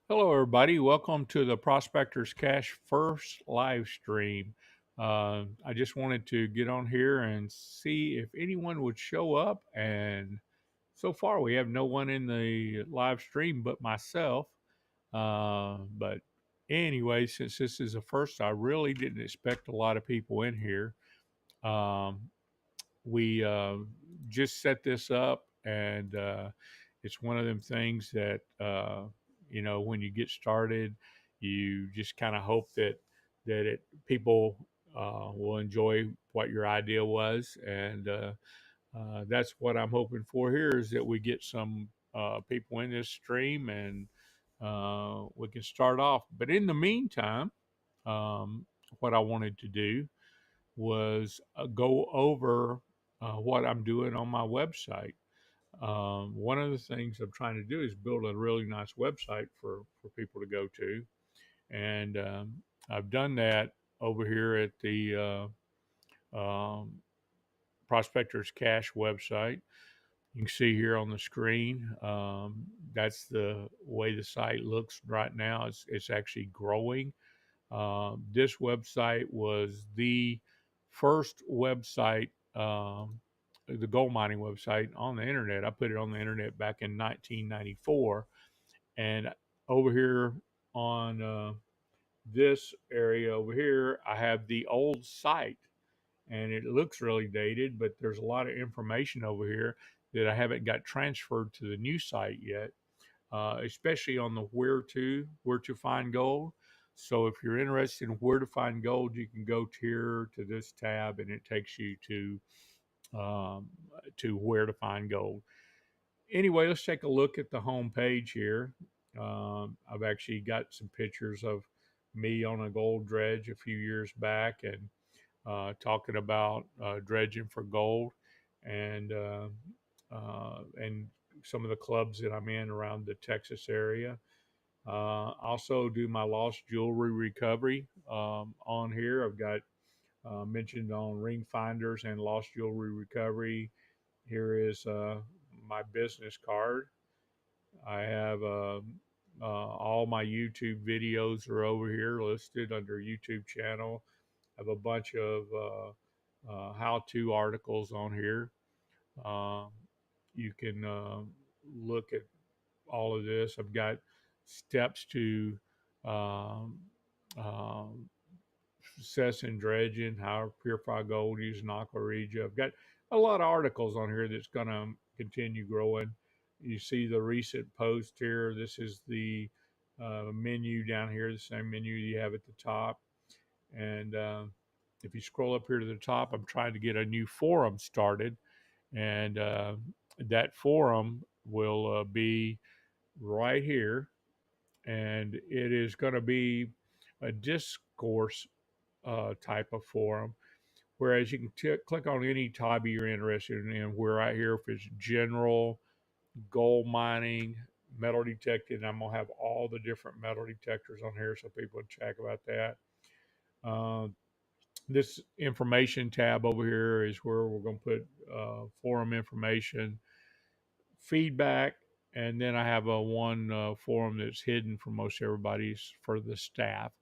Hello, everybody. Welcome to the Prospector's Cash first live stream. I just wanted to get on here and see if anyone would show up. And so far, we have no one in the live stream but myself. But anyway, since this is the first, I really didn't expect a lot of people in here. Um, we just set this up, and it's one of them things that when you get started, you just kind of hope that people will enjoy what your idea was, and that's what I'm hoping for here is that we get some people in this stream and we can start off. But in the meantime, what I wanted to do was go over what I'm doing on my website. One of the things I'm trying to do is build a really nice website for people to go to. And I've done that over here at the Prospectors Cash website. You can see here on the screen. That's the way the site looks right now. It's actually growing. This website was the first website, the gold mining website on the internet. I put it on the internet back in 1994. And over here on this area over here, I have the old site. And it looks really dated, but there's a lot of information over here that I haven't got transferred to the new site yet, especially on the where to find gold. So if you're interested in where to find gold, you can go here to this tab, and it takes you um, to where to find gold. Anyway, let's take a look at the home page here. I've actually got some pictures of me on a gold dredge a few years back, and talking about dredging for gold, and and some of the clubs that I'm in around the Texas area. Also, do my lost jewelry recovery on here. I've got mentioned on ring finders and lost jewelry recovery. Here is my business card. I have all my YouTube videos are over here listed under YouTube channel. I have a bunch of how-to articles on here. Um, you can look at all of this. I've got steps to um, um, success in dredging, how to purify gold using aqua regia. I've got a lot of articles on here that's going to continue growing. You see the recent post here. This is the menu down here, the same menu you have at the top. And if you scroll up here to the top, I'm trying to get a new forum started. And that forum will be right here. And it is going to be a discourse type of forum. Whereas you can click on any topic you're interested in. We're right here if it's general, gold mining, metal detecting. I'm going to have all the different metal detectors on here so people can check about that. Uh, this information tab over here is where we're going to put forum information, feedback, and then I have a one forum that's hidden from most everybody's for the staff.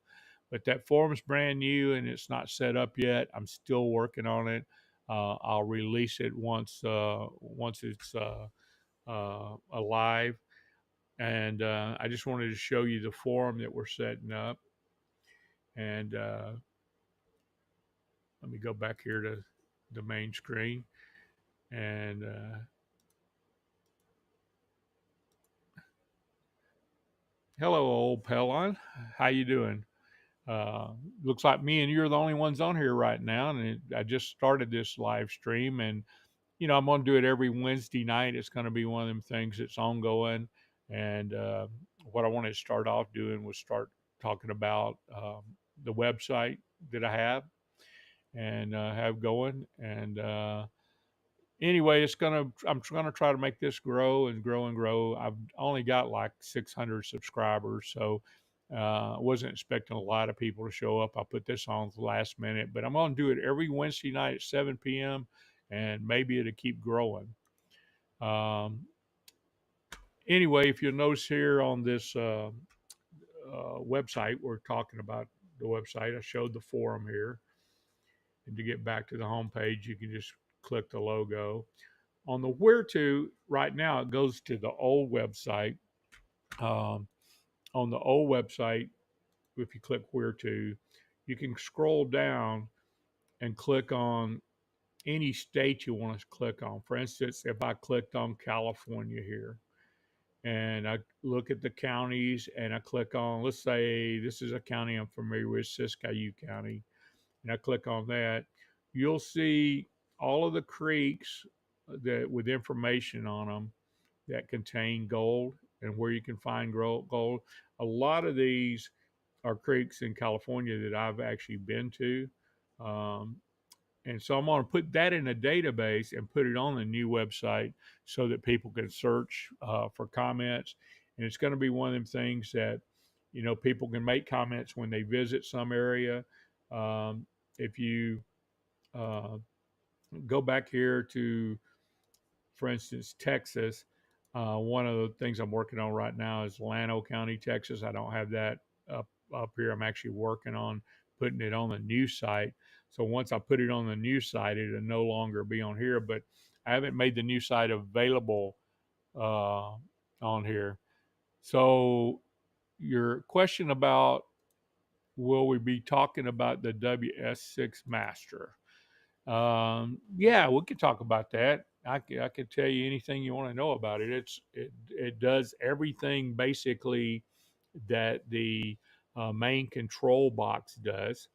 But that forum's brand new and it's not set up yet. I'm still working on it. I'll release it once it's alive. And I just wanted to show you the forum that we're setting up. And let me go back here to the main screen. And hello, old Pelon. How you doing? Uh, Looks like me and you're the only ones on here right now. And I just started this live stream, and I'm going to do it every Wednesday night. It's going to be one of them things that's ongoing. And what I wanted to start off doing was start talking about the website that I have and have going. And anyway, I'm gonna try to make this grow and grow and grow. I've only got like 600 subscribers, so I wasn't expecting a lot of people to show up. I put this on the last minute, but I'm gonna do it every Wednesday night at 7 p.m. and maybe it'll keep growing. Um, anyway, if you'll notice here on this website. We're talking about the website. I showed the forum here. And to get back to the home page, you can just click the logo. On the where to, right now, it goes to the old website. Um, on the old website, if you click where to, you can scroll down and click on any state you want to click on. For instance, if I clicked on California here and I look at the counties and I click on, let's say this is a county I'm familiar with, Siskiyou County, and I click on that, you'll see all of the creeks that with information on them that contain gold and where you can find gold. A lot of these are creeks in California that I've actually been to. Um, and so I'm going to put that in a database and put it on the new website so that people can search for comments. And it's going to be one of them things that, people can make comments when they visit some area. If you uh, go back here to, for instance, Texas, one of the things I'm working on right now is Llano County, Texas. I don't have that up here. I'm actually working on putting it on the new site. So once I put it on the new site, it'll no longer be on here. But I haven't made the new site available on here. So your question about will we be talking about the WS6 Master? Yeah, we could talk about that. I could tell you anything you want to know about it. It does everything basically that the main control box does.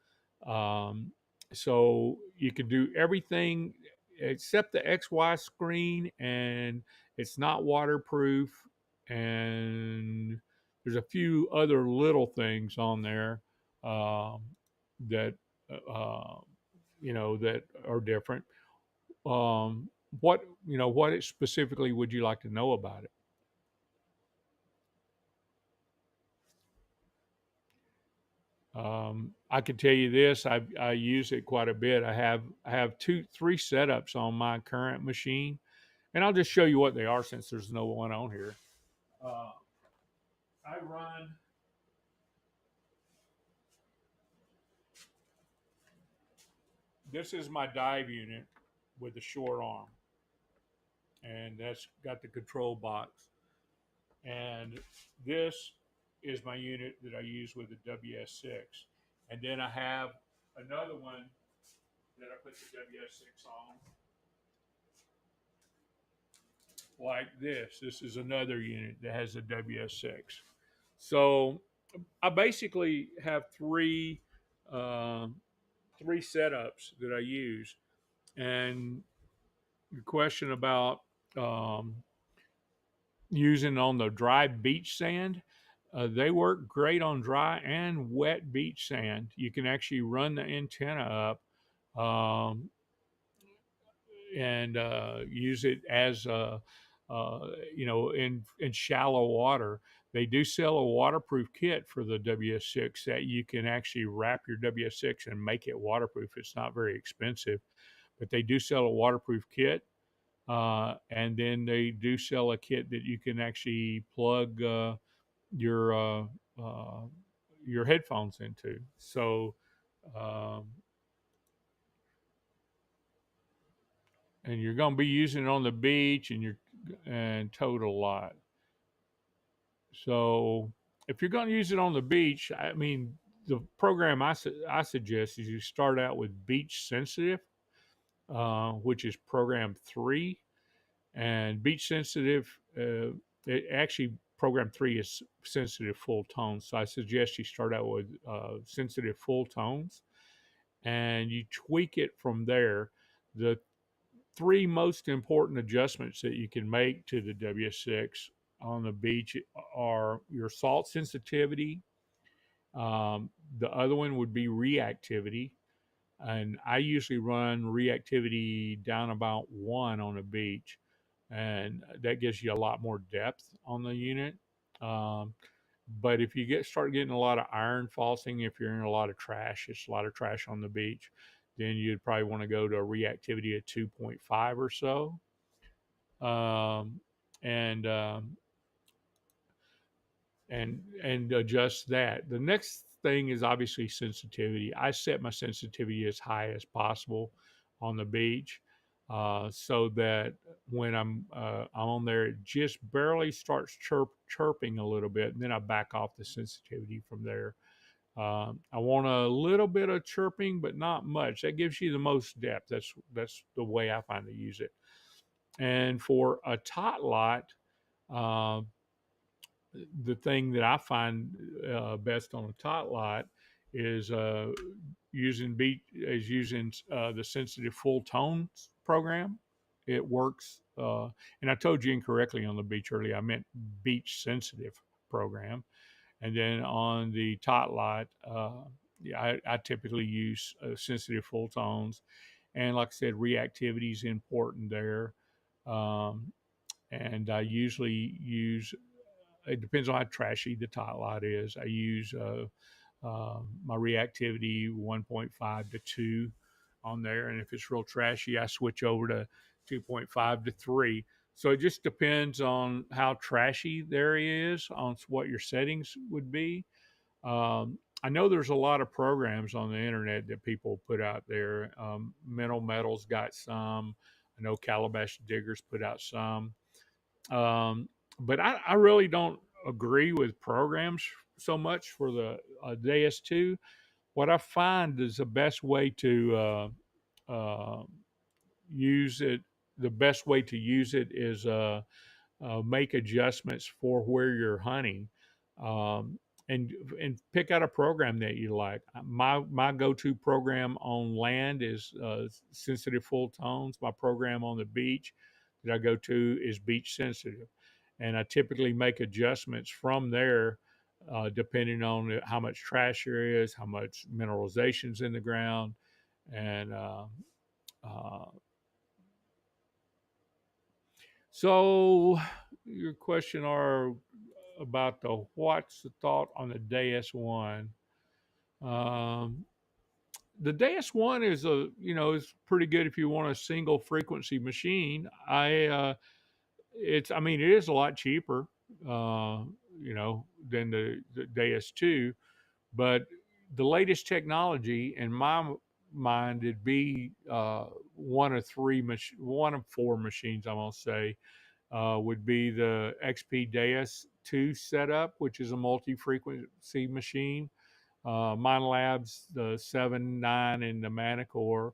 Um, so you can do everything except the XY screen, and it's not waterproof. And there's a few other little things on there um, that uh, that are different. Um, what specifically would you like to know about it? I can tell you this: I use it quite a bit. I have three setups on my current machine, and I'll just show you what they are since there's no one on here. Uh, I run. This is my dive unit with the short arm, and that's got the control box. And this is my unit that I use with the WS6. And then I have another one that I put the WS6 on, like this. This is another unit that has a WS6. So I basically have uh, three setups that I use. And the question about um, using on the dry beach sand. They work great on dry and wet beach sand. You can actually run the antenna up and use it as in shallow water. They do sell a waterproof kit for the WS6 that you can actually wrap your WS6 and make it waterproof. It's not very expensive, but they do sell a waterproof kit. And then they do sell a kit that you can actually plug your uh, uh, your headphones into. So, um, and you're going to be using it on the beach, and towed a lot. So, if you're going to use it on the beach, I mean, the program I suggest is you start out with beach sensitive, which is program 3. And beach sensitive, it actually program 3 is sensitive full tones. So I suggest you start out with sensitive full tones and you tweak it from there. The three most important adjustments that you can make to the WS6 on the beach are your salt sensitivity. The other one would be reactivity. And I usually run reactivity down about 1 on the beach, and that gives you a lot more depth on the unit. Um, but if you start getting a lot of iron falsing, if you're in a lot of trash, it's a lot of trash on the beach, then you'd probably want to go to a reactivity at 2.5 or so. And and adjust that. The next thing is obviously sensitivity. I set my sensitivity as high as possible on the beach, so that when I'm on there, it just barely starts chirping a little bit, and then I back off the sensitivity from there. I want a little bit of chirping, but not much. That gives you the most depth. That's the way I find to use it. And for a tot lot, uh, the thing that I find best on a tot lot is using the sensitive full tones program. It works, and I told you incorrectly on the beach earlier. I meant beach sensitive program. And then on the tot lot, yeah, I typically use sensitive full tones, and like I said, reactivity is important there. Um, and I usually use, it depends on how trashy the tot lot is. I use my reactivity 1.5 to 2 on there. And if it's real trashy, I switch over to 2.5 to 3. So it just depends on how trashy the area is, on what your settings would be. I know there's a lot of programs on the internet that people put out there. Mental Metal's got some. I know Calabash Diggers put out some. Um, but I really don't agree with programs so much for the DS2. What I find is the best way to use it, the best way to use it is make adjustments for where you're hunting, um, and pick out a program that you like. My go-to program on land is sensitive full tones. My program on the beach that I go to is beach sensitive, and I typically make adjustments from there. Depending on how much trash there is, how much mineralization's in the ground, and uh, so your question are about the what's the thought on the Deus One. Um, the Deus One is is pretty good if you want a single frequency machine. I mean it is a lot cheaper, uh, than the Deus Two, but the latest technology in my mind it'd be one of four machines. I'm gonna say would be the XP Deus 2 setup, which is a multi frequency machine. Mine Labs, the 7, 9, and the Manicore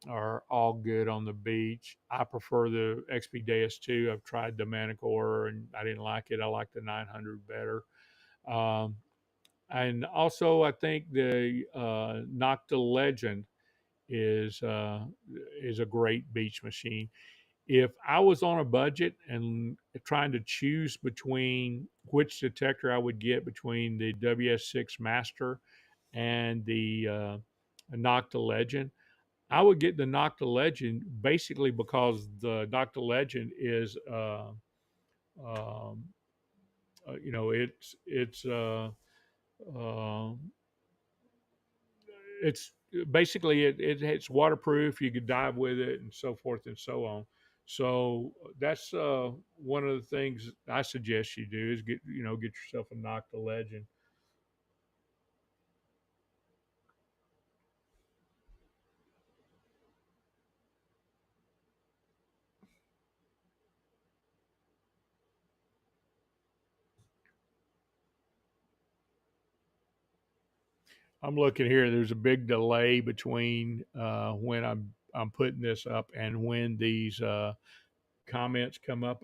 are all good on the beach. I prefer the XP Deus 2. I've tried the Manicore and I didn't like it. I like the 900 better. Um, and also, I think the Nocta Legend is uh, is a great beach machine. If I was on a budget and trying to choose between which detector I would get between the WS6 Master and the Nocta Legend, I would get the Nocta Legend basically because the Nocta Legend is, um, uh, it's basically it's waterproof. You could dive with it and so forth and so on. So that's one of the things I suggest you do is get yourself a Nocta Legend. I'm looking here. There's a big delay between when I'm putting this up and when these comments come up.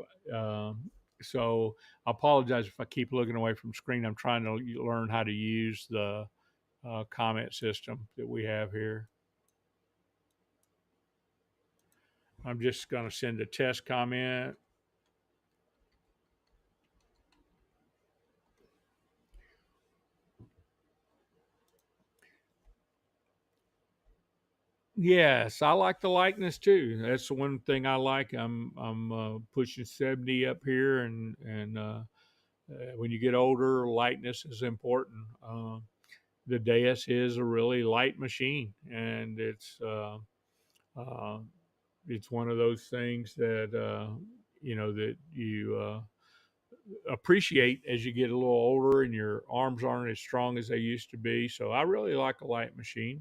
So I apologize if I keep looking away from screen. I'm trying to learn how to use the comment system that we have here. I'm just going to send a test comment. Yes, I like the likeness too. That's the one thing I like. I'm pushing 70 up here, and when you get older, lightness is important. The Deus is a really light machine, and uh, it's one of those things that that appreciate as you get a little older and your arms aren't as strong as they used to be. So I really like a light machine.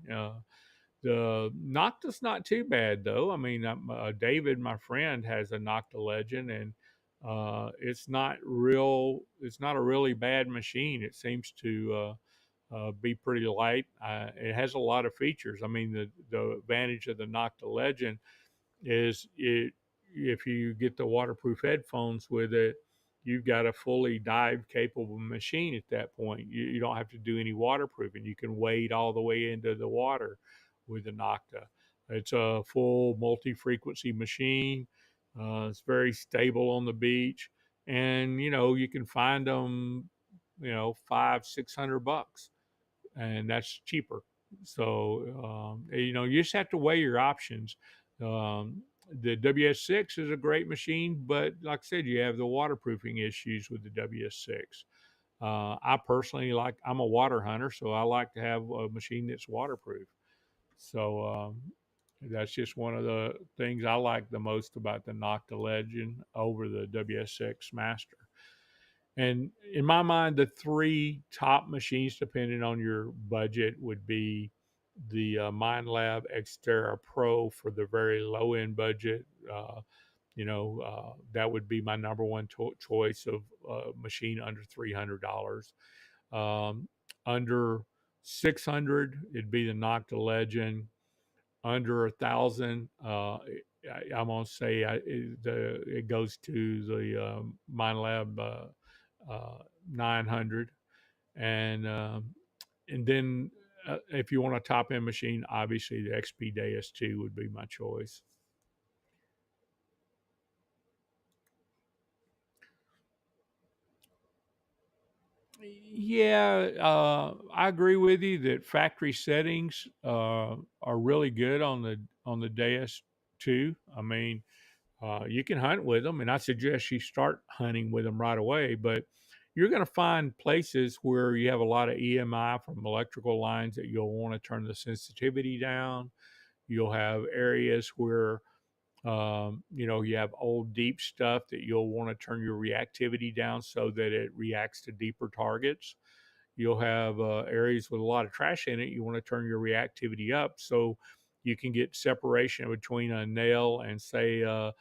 The Nocta's not too bad though. I mean, David, my friend, has a Nocta Legend, and it's not real. It's not a really bad machine. It seems to be pretty light. It has a lot of features. I mean, the advantage of the Nocta Legend is it if you get the waterproof headphones with it, you've got a fully dive capable machine at that point. You don't have to do any waterproofing. You can wade all the way into the water with the Nocta. It's a full multi-frequency machine. It's very stable on the beach, and you can find them, 500-600 bucks, and that's cheaper. So you just have to weigh your options. The WS6 is a great machine, but like I said, you have the waterproofing issues with the WS6. I personally I'm a water hunter, so I like to have a machine that's waterproof. So that's just one of the things I like the most about the Nocta Legend over the WS6 Master. And in my mind, the three top machines, depending on your budget, would be the MindLab Xterra Pro for the very low end budget. That would be my number one choice of machine under $300. Um, Under 600, it'd be the Nocta Legend. Under 1,000, I'm gonna say it goes to the MindLab 900, and and then if you want a top end machine, obviously the XP Deus 2 would be my choice. Yeah, I agree with you that factory settings are really good on the Deus 2. I mean, you can hunt with them, and I suggest you start hunting with them right away. But you're going to find places where you have a lot of EMI from electrical lines that you'll want to turn the sensitivity down. You'll have areas where you have old deep stuff that you'll want to turn your reactivity down so that it reacts to deeper targets. You'll have areas with a lot of trash in it. You want to turn your reactivity up so you can get separation between a nail and, say, a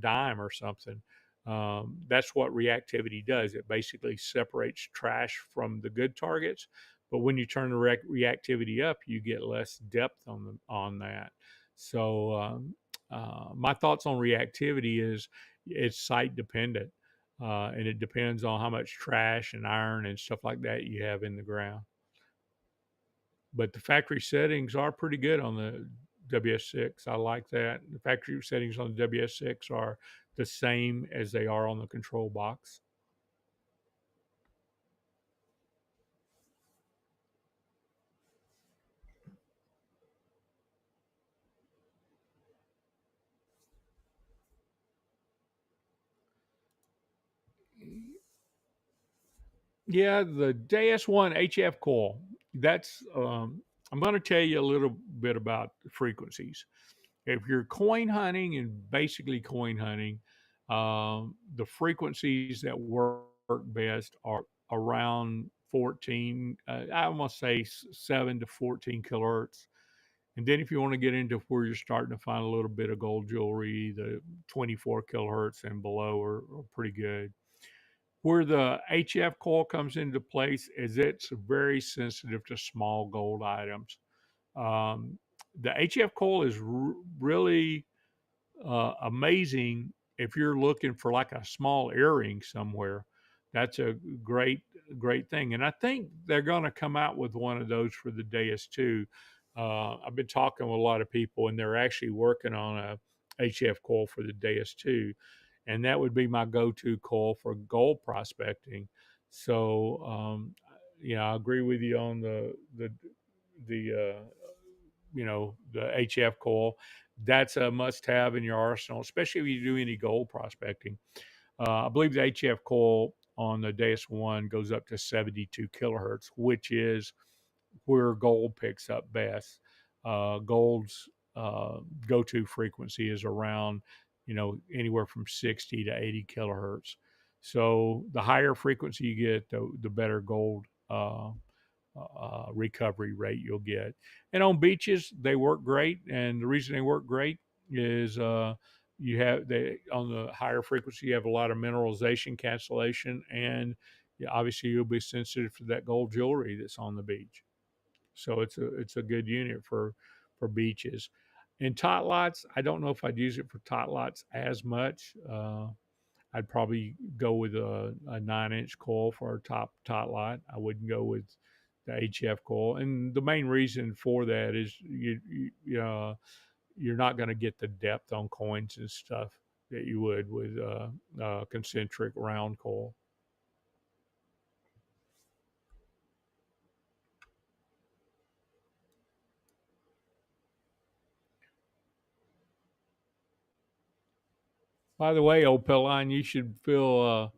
dime or something. That's what reactivity does. It basically separates trash from the good targets. But when you turn the reactivity up, you get less depth on that. So my thoughts on reactivity is it's site dependent, and it depends on how much trash and iron and stuff like that you have in the ground. But the factory settings are pretty good on the WS6. I like that. The factory settings on the WS6 are the same as they are on the control box. Yeah, the JS1 HF coil. That's I'm going to tell you a little bit about the frequencies. If you're coin hunting and basically coin hunting, the frequencies that work best are around 14. I almost say 7 to 14 kilohertz. And then if you want to get into where you're starting to find a little bit of gold jewelry, the 24 kilohertz and below are pretty good. Where the HF coil comes into place is it's very sensitive to small gold items. Um, the HF coil is really amazing if you're looking for like a small earring somewhere. That's a great thing. And I think they're going to come out with one of those for the Deus too. I've been talking with a lot of people, and they're actually working on a HF coil for the Deus too, and that would be my go-to coil for gold prospecting. So, I agree with you on the the HF coil. That's a must-have in your arsenal, especially if you do any gold prospecting. I believe the HF coil on the Deus One goes up to 72 kilohertz, which is where gold picks up best. Gold's go-to frequency is around, anywhere from 60 to 80 kilohertz. So the higher frequency you get, the better gold recovery rate you'll get. And on beaches, they work great. And the reason they work great is you have they on the higher frequency, you have a lot of mineralization cancellation, and obviously you'll be sensitive to that gold jewelry that's on the beach. So it's a good unit for beaches. In tot lots, I don't know if I'd use it for tot lots as much. I'd probably go with a 9-inch coil for our tot lot. I wouldn't go with the HF coil, and the main reason for that is you're not going to get the depth on coins and stuff that you would with concentric round coil. By the way, old Pelline, you should feel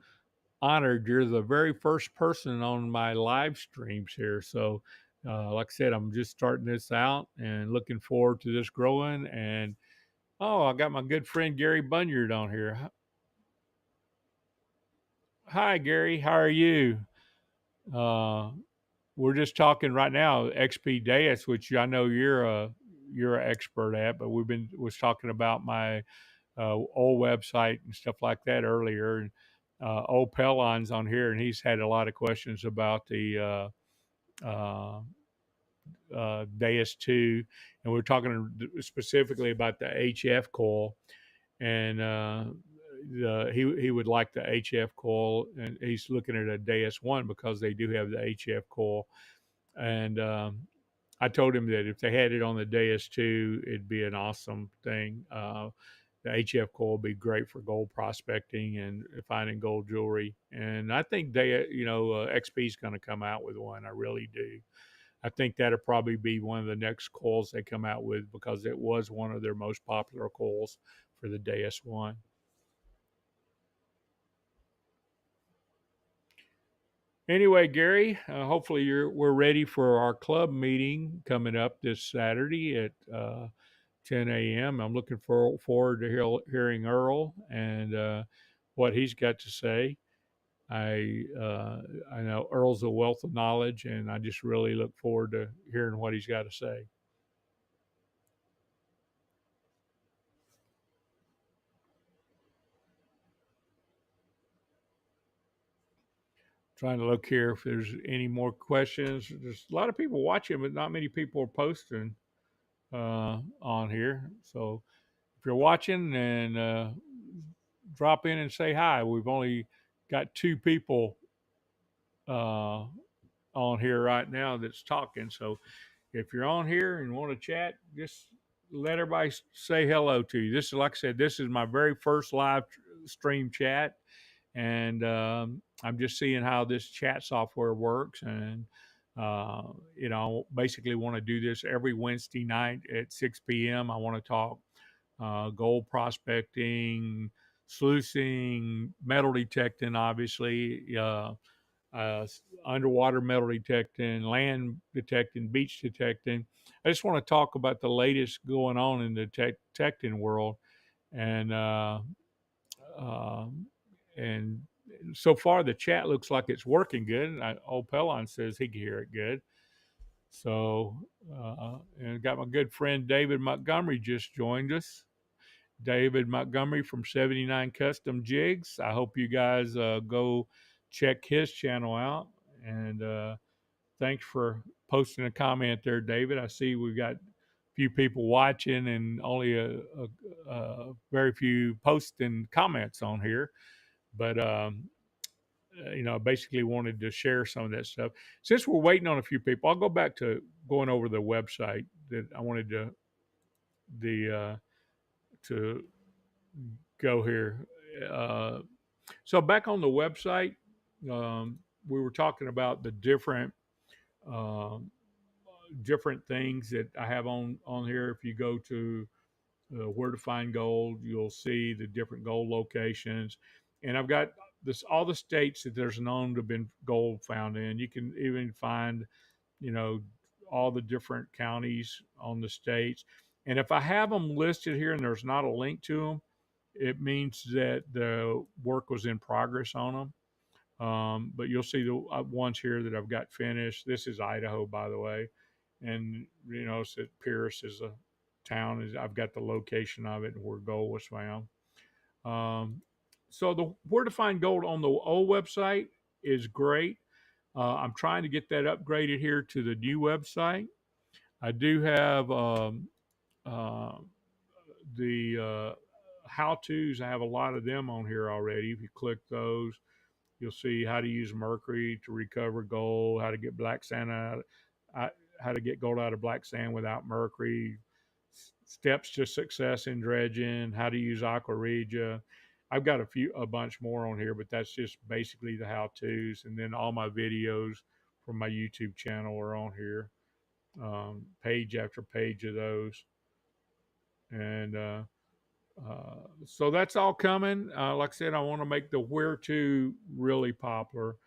honored. You're the very first person on my live streams here. So, like I said, I'm just starting this out and looking forward to this growing. And oh, I got my good friend Gary Bunyard on here. Hi, Gary. How are you? Uh, we're just talking right now XP Deus, which I know you're an expert at, but was talking about my old website and stuff like that earlier. And old Pellon's on here, and he's had a lot of questions about the Deus 2, and we're talking specifically about the HF coil, and he would like the HF coil, and he's looking at a Deus 1 because they do have the HF coil, and I told him that if they had it on the Deus 2, it'd be an awesome thing. The HF coil would be great for gold prospecting and finding gold jewelry. And I think XP is going to come out with one. I really do. I think that'll probably be one of the next coils they come out with because it was one of their most popular coils for the Deus One. Anyway, Gary, hopefully we're ready for our club meeting coming up this Saturday at 10 a.m. I'm looking forward to hearing Earl and what he's got to say. I uh, I know Earl's a wealth of knowledge, and I just really look forward to hearing what he's got to say. Trying to look here if there's any more questions. There's a lot of people watching, but not many people are posting on here. So if you're watching, and drop in and say hi. We've only got 2 people uh, on here right now that's talking. So if you're on here and want to chat, just let everybody say hello to you. This is, like I said, this is my very first live stream chat, and I'm just seeing how this chat software works. And basically want to do this every Wednesday night at 6 p.m. I want to talk gold prospecting, sluicing, metal detecting, obviously, uh, underwater metal detecting, land detecting, beach detecting. I just want to talk about the latest going on in the detecting world, and um, and so far the chat looks like it's working good. And old Pellon says he can hear it good. So, and got my good friend David Montgomery just joined us. David Montgomery from 79 Custom Jigs. I hope you guys go check his channel out. And thanks for posting a comment there, David. I see we've got a few people watching and only a very few posting comments on here. But basically wanted to share some of that stuff. Since we're waiting on a few people, I'll go back to going over the website that I wanted to go here. Uh, so back on the website, we were talking about the um, different things that I have on here. If you go to where to find gold, you'll see the different gold locations, and I've got this all the states that there's known to have been gold found in. You can even find, you know, all the different counties on the states, and if I have them listed here and there's not a link to them, it means that the work was in progress on them. But you'll see the ones here that I've got finished. This is Idaho, by the way, and you know, so Pierce is a town. Is I've got the location of it and where gold was found. Um, so the where to find gold on the old website is great. I'm trying to get that upgraded here to the new website. I do have uh, the how tos. I have a lot of them on here already. If you click those, you'll see how to use mercury to recover gold, how to get black sand out, uh, how to get gold out of black sand without mercury, steps to success in dredging, how to use aqua regia. I've got a bunch more on here, but that's just basically the how tos. And then all my videos from my YouTube channel are on here, page after page of those. And so that's all coming. Like I said, I want to make the where to really popular,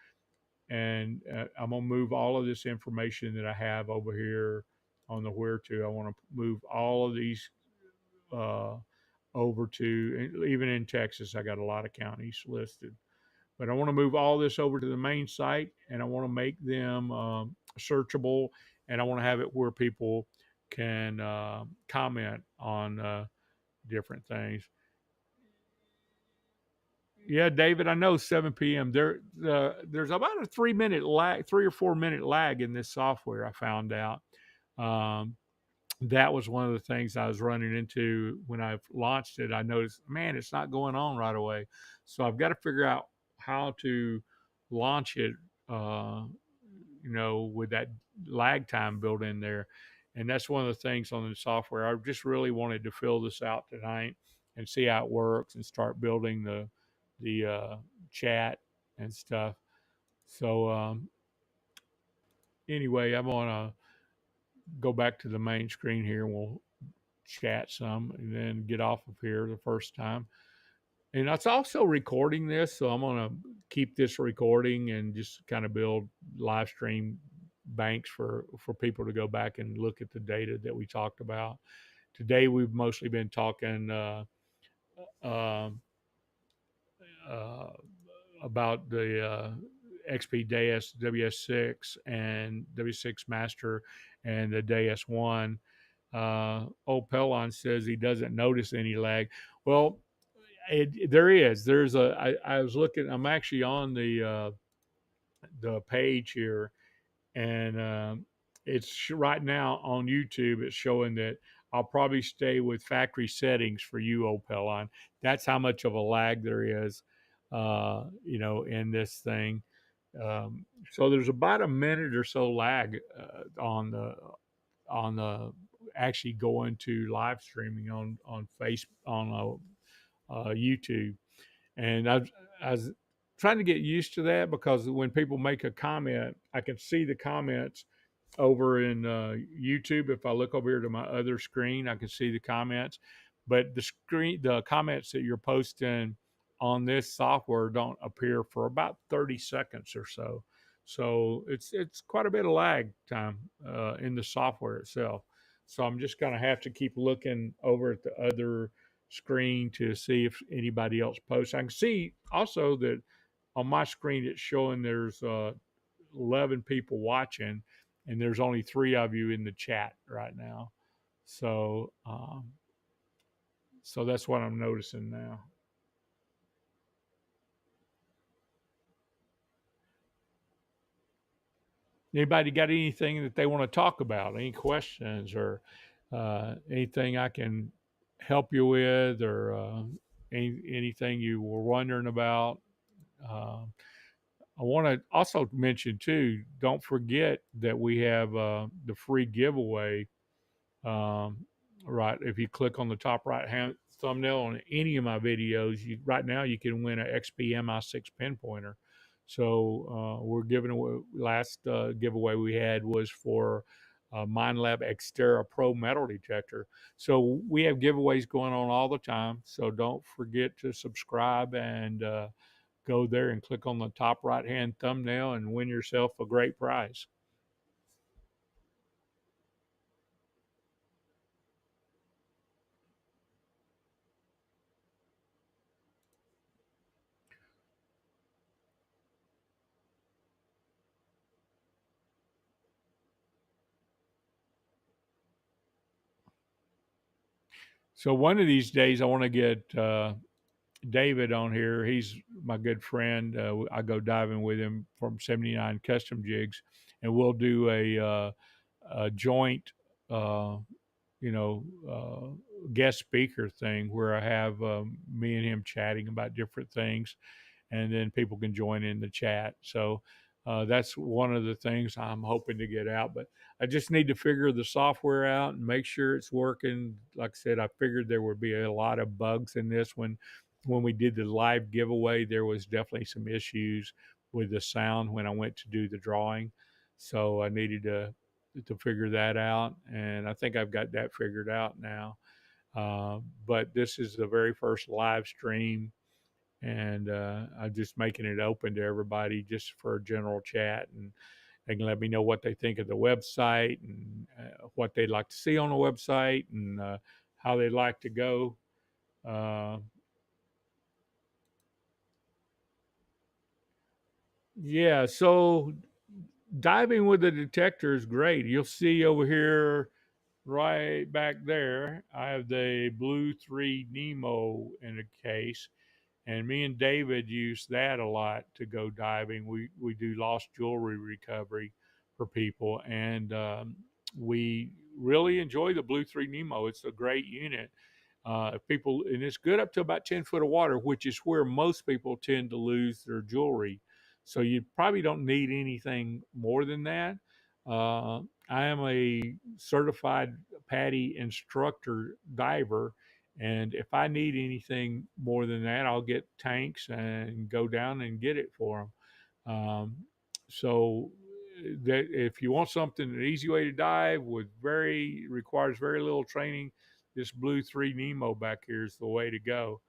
and I'm gonna move all of this information that I have over here on the where to. I want to move all of these uh, over to, even in Texas, I got a lot of counties listed, but I want to move all this over to the main site, and I want to make them searchable, and I want to have it where people can comment on different things. Yeah, David, I know 7 p.m. There's about a 3 minute lag, 3 or 4 minute lag in this software. I found out. Um, that was one of the things I was running into when I launched it. I noticed, man, it's not going on right away. So I've got to figure out how to launch it, uh, with that lag time built in there. And that's one of the things on the software. I just really wanted to fill this out tonight and see how it works and start building the chat and stuff. So anyway, I'm gonna go back to the main screen here and we'll chat some and then get off of here the first time. And it's also recording this, so I'm gonna keep this recording and just kind of build live stream banks for people to go back and look at the data that we talked about. Today we've mostly been talking uh, uh, about the XP Deus WS6 and W6 Master and the Deus 1. Old Pelon says he doesn't notice any lag. Well, there is. I was looking. I'm actually on the page here, and it's right now on YouTube. It's showing that I'll probably stay with factory settings for you, Opelon. That's how much of a lag there is, in this thing. So there's about a minute or so lag on the actually going to live streaming on face on YouTube, and I was trying to get used to that because when people make a comment, I can see the comments over in YouTube. If I look over here to my other screen, I can see the comments, but the comments that you're posting on this software don't appear for about 30 seconds or so. So it's quite a bit of lag time in the software itself. So I'm just going to have to keep looking over at the other screen to see if anybody else posts. I can see also that on my screen it's showing there's 11 people watching, and there's only 3 of you in the chat right now. So that's what I'm noticing now. Anybody got anything that they want to talk about? Any questions or anything I can help you with, or anything you were wondering about? Uh, I want to also mention too. Don't forget that we have the free giveaway. Um, right, if you click on the top right hand thumbnail on any of my videos, right now you can win an XP MI6 pinpointer. So we're giving away. Last giveaway we had was for MineLab Xterra Pro metal detector. So we have giveaways going on all the time. So don't forget to subscribe and go there and click on the top right hand thumbnail and win yourself a great prize. So one of these days, I want to get David on here. He's my good friend. I go diving with him from 79 Custom Jigs, and we'll do a joint, uh, you know, guest speaker thing where I have me and him chatting about different things, and then people can join in the chat. So that's one of the things I'm hoping to get out. But I just need to figure the software out and make sure it's working. Like I said, I figured there would be a lot of bugs in this when we did the live giveaway. There was definitely some issues with the sound when I went to do the drawing, so I needed to figure that out, and I think I've got that figured out now. But this is the very first live stream, and I'm just making it open to everybody just for a general chat, and they can let me know what they think of the website and what they'd like to see on the website and how they'd like to go. Uh, yeah, so diving with the detector is great. You'll see over here, right back there, I have the Blue 3 Nemo in a case, and me and David use that a lot to go diving. We do lost jewelry recovery for people, and we really enjoy the Blue 3 Nemo. It's a great unit. People, and it's good up to about 10 foot of water, which is where most people tend to lose their jewelry. So you probably don't need anything more than that. I am a certified PADI instructor diver, and if I need anything more than that, I'll get tanks and go down and get it for them. So that if you want something, an easy way to dive with very requires very little training, this Blue 3 Nemo back here is the way to go.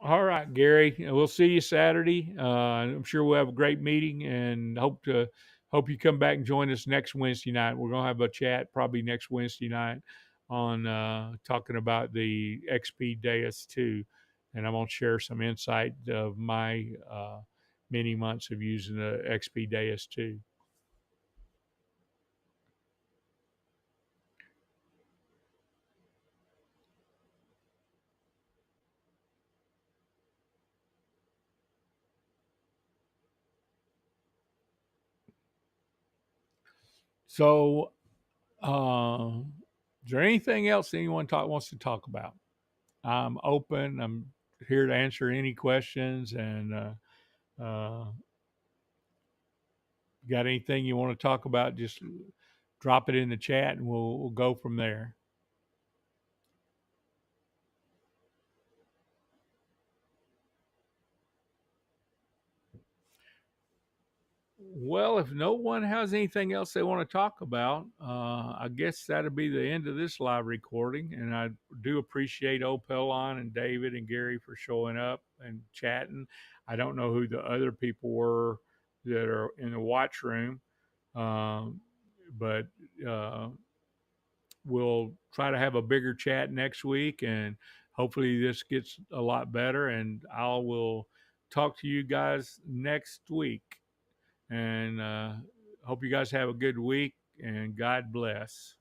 All right, Gary. We'll see you Saturday. I'm sure we'll have a great meeting, and hope you come back and join us next Wednesday night. We're gonna have a chat probably next Wednesday night on talking about the XP Deus 2, and I'm gonna share some insight of my many months of using the XP Deus 2. So, uh, is there anything else anyone wants to talk about? I'm open. I'm here to answer any questions. And got anything you want to talk about, just drop it in the chat and we'll go from there. Well, if no one has anything else they want to talk about, I guess that'll be the end of this live recording. And I do appreciate Opelon and David and Gary for showing up and chatting. I don't know who the other people were that are in the watch room, um, but uh, we'll try to have a bigger chat next week, and hopefully this gets a lot better. And I will talk to you guys next week. And hope you guys have a good week, and God bless.